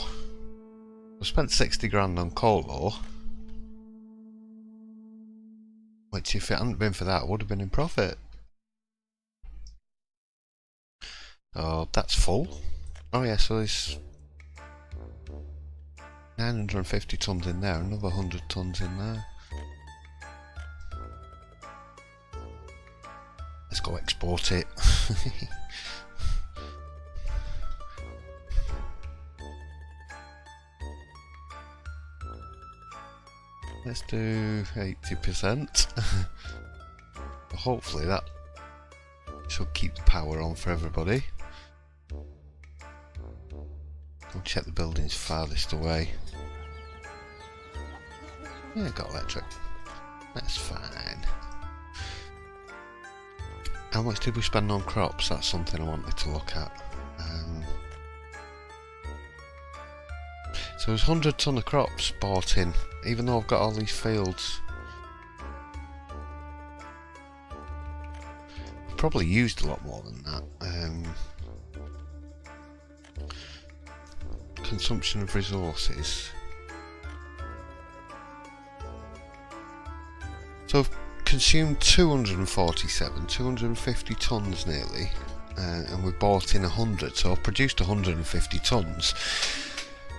I've spent 60 grand on coal ore, which if it hadn't been for that would have been in profit. Oh, that's full. Oh yeah, so there's 950 tons in there, another 100 tons in there. Let's go export it. Let's do 80%. Hopefully that should keep the power on for everybody. I'll check the buildings farthest away. Yeah, got electric. That's fine. How much did we spend on crops? That's something I wanted to look at. So there's 100 ton of crops bought in, even though I've got all these fields. I've probably used a lot more than that. Consumption of resources. So I've consumed 250 tons nearly, and we've bought in 100, so I've produced 150 tons.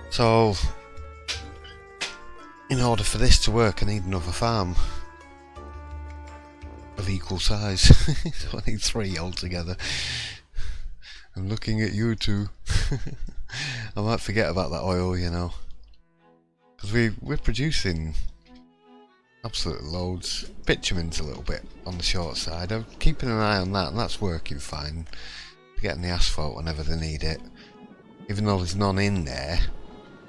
So in order for this to work I need another farm of equal size. So I need 3 altogether. I'm looking at you two. I might forget about that oil, you know, because we're producing absolute loads. Bitumen's a little bit on the short side. I'm keeping an eye on that, and that's working fine. Getting the asphalt whenever they need it, even though there's none in there.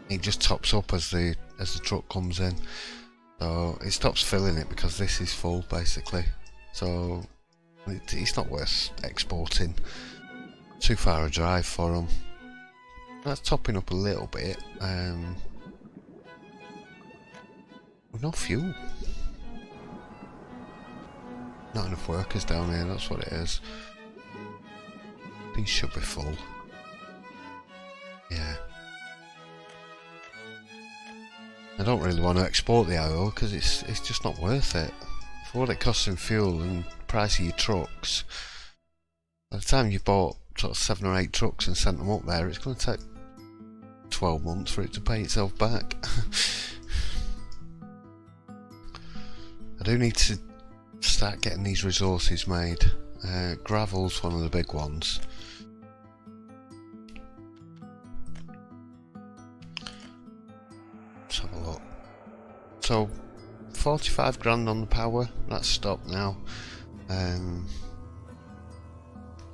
It just tops up as the truck comes in, so it stops filling it because this is full basically. So it's not worth exporting. Too far a drive for them. That's topping up a little bit. With no fuel. Not enough workers down here, that's what it is. These should be full. Yeah. I don't really want to export the oil because it's just not worth it. For what it costs in fuel and price of your trucks, by the time you've bought sort of 7 or 8 trucks and sent them up there, it's going to take 12 months for it to pay itself back. I do need to start getting these resources made. Gravel's one of the big ones. Let's have a look. So 45 grand on the power, that's stopped now.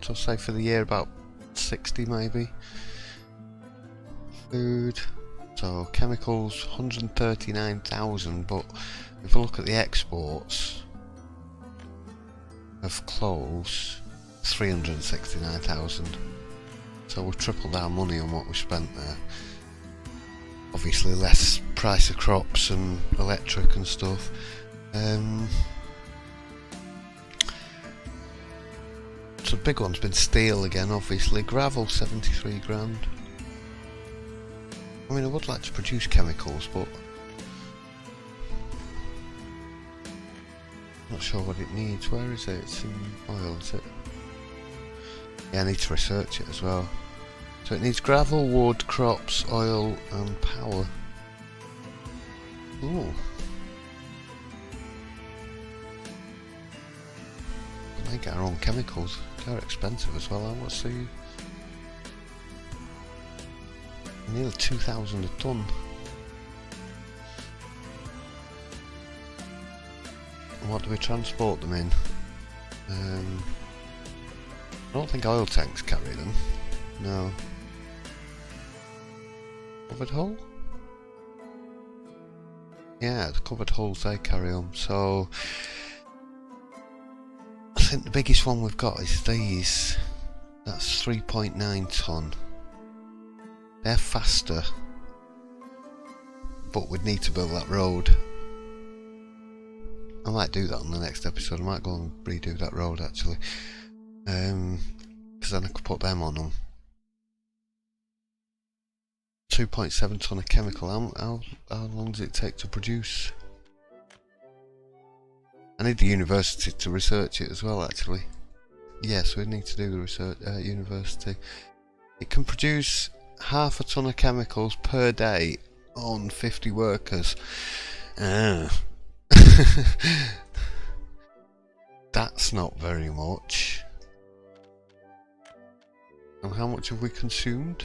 So I'll say for the year about 60 maybe. Food, so chemicals 139,000, but if I look at the exports of clothes, 369,000. So we've tripled our money on what we spent there. Obviously less price of crops and electric and stuff. So the big one's been steel again, obviously. Gravel 73 grand. I mean, I would like to produce chemicals, but not sure what it needs. Where is it? It's in oil, is it? Yeah, I need to research it as well. So it needs gravel, wood, crops, oil and power. Ooh. We make our own chemicals. They're expensive as well. How much the... Nearly 2,000 a ton. And what do we transport them in? I don't think oil tanks carry them. No. Covered hull? Yeah, the covered hulls, they carry them. So I think the biggest one we've got is these. That's 3.9 ton. They're faster, but we'd need to build that road. I might do that on the next episode. I might go and redo that road actually, because then I could put them on them. 2.7 ton of chemical. How long does it take to produce? I need the university to research it as well actually. Yes, we need to do the research at university. It can produce half a ton of chemicals per day on 50 workers. That's not very much. And how much have we consumed?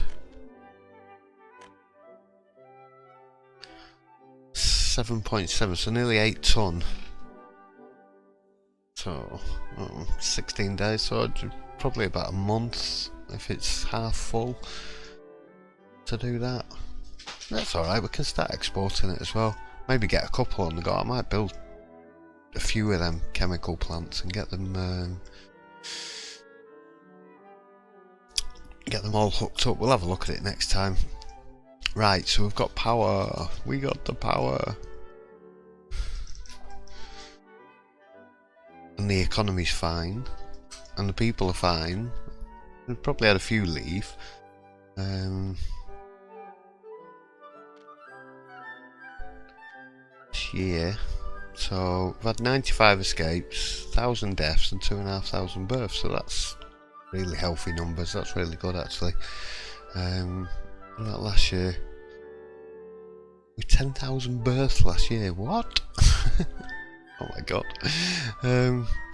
7.7, so nearly 8 ton. So 16 days, so probably about a month if it's half full to do that. That's alright, we can start exporting it as well. Maybe get a couple on the go. I might build a few of them chemical plants and get them all hooked up. We'll have a look at it next time. Right, so we've got power. We got the power. And the economy's fine. And the people are fine. We've probably had a few leave. This year. So we've had 95 escapes, 1,000 deaths and 2,500 births. So that's really healthy numbers. That's really good actually. What about last year? We 10,000 births last year. What? Oh my god.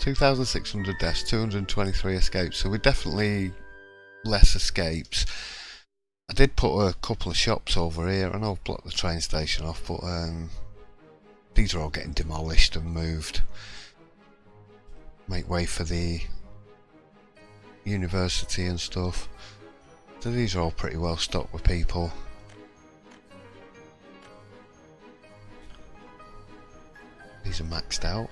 2,600 deaths, 223 escapes. So we're definitely less escapes. I did put a couple of shops over here. I know I've blocked the train station off, but these are all getting demolished and moved. Make way for the university and stuff. So these are all pretty well stocked with people. These are maxed out.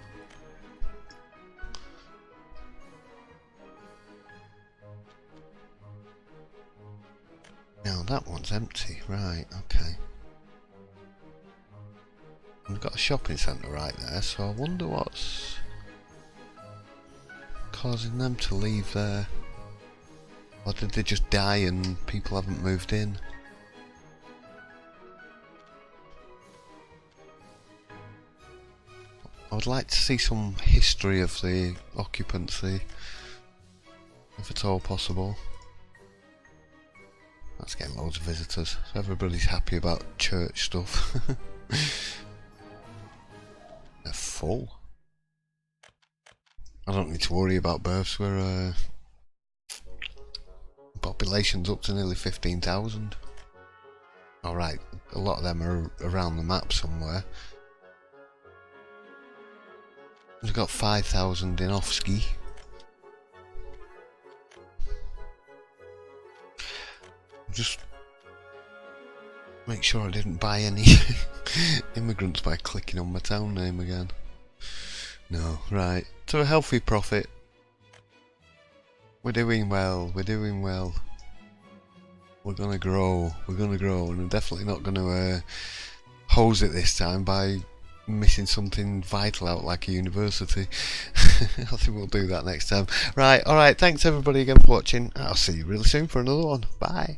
Now that one's empty, right, okay. We've got a shopping centre right there, so I wonder what's causing them to leave there. Or did they just die and people haven't moved in? I would like to see some history of the occupancy, if at all possible. That's getting loads of visitors, so everybody's happy about church stuff. They're full. I don't need to worry about births, we're population's up to nearly 15,000. Alright, a lot of them are around the map somewhere. We've got 5,000 in Ofski. Just make sure I didn't buy any immigrants by clicking on my town name again. No, right. To a healthy profit. We're doing well, we're doing well. We're gonna grow, and I'm definitely not gonna hose it this time by missing something vital out like a university. I think we'll do that next time. Right, alright, thanks everybody again for watching. I'll see you really soon for another one. Bye.